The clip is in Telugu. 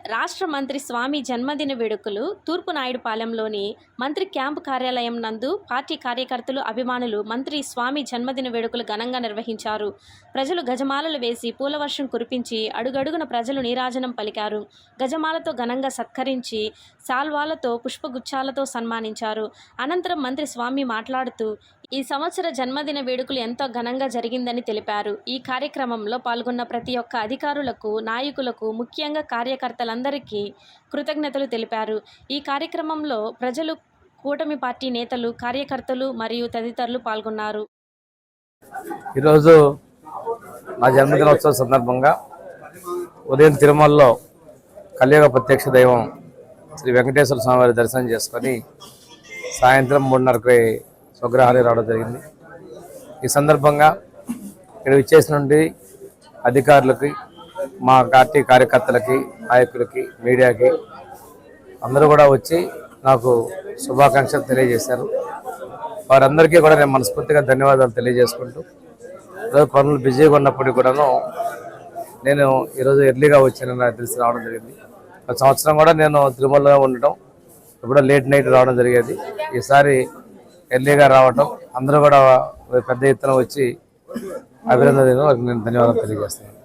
రాష్ట్ర మంత్రి స్వామి జన్మదిన వేడుకలు తూర్పు నాయుడుపాలెంలోని మంత్రి క్యాంపు కార్యాలయం నందు పార్టీ కార్యకర్తలు, అభిమానులు మంత్రి స్వామి జన్మదిన వేడుకలు ఘనంగా నిర్వహించారు. ప్రజలు గజమాలలు వేసి పూలవర్షం కురిపించి అడుగడుగున ప్రజలు నీరాజనం పలికారు. గజమాలతో ఘనంగా సత్కరించి శాల్వాలతో, పుష్పగుచ్చాలతో సన్మానించారు. అనంతరం మంత్రి స్వామి మాట్లాడుతూ ఈ సంవత్సర జన్మదిన వేడుకలు ఎంతో ఘనంగా జరిగిందని తెలిపారు. ఈ కార్యక్రమంలో పాల్గొన్న ప్రతి ఒక్క అధికారులకు, నాయకులకు, ముఖ్యంగా కార్యకర్తలందరికీ కృతజ్ఞతలు తెలిపారు. ఈ కార్యక్రమంలో ప్రజలు, కూటమి పార్టీ నేతలు, కార్యకర్తలు మరియు తదితరులు పాల్గొన్నారు. ఈరోజు నా జన్మదినోత్సవం సందర్భంగా ఉదయం తిరుమలలో కలియుగ ప్రత్యక్ష దైవం శ్రీ వెంకటేశ్వర స్వామి వారి దర్శనం చేసుకొని సాయంత్రం 3:30కి స్వగ్రహానికి రావడం జరిగింది. ఈ సందర్భంగా ఇక్కడ విచ్చేసిన నుండి అధికారులకి, మా పార్టీ కార్యకర్తలకి, నాయకులకి, మీడియాకి అందరూ కూడా వచ్చి నాకు శుభాకాంక్షలు తెలియజేశారు. వారందరికీ కూడా నేను మనస్ఫూర్తిగా ధన్యవాదాలు తెలియజేసుకుంటూ, ఈరోజు పనులు బిజీగా ఉన్నప్పటికీ కూడాను నేను ఈరోజు ఎర్లీగా వచ్చానని నాకు తెలిసి రావడం జరిగింది. ఒక సంవత్సరం కూడా నేను తిరుమలలో ఉండటం, ఎప్పుడో లేట్ నైట్ రావడం జరిగేది. ఈసారి ఎర్లీగా రావటం, అందరూ కూడా పెద్ద ఎత్తున వచ్చి అభినందనలు నేను ధన్యవాదాలు తెలియజేస్తున్నాను.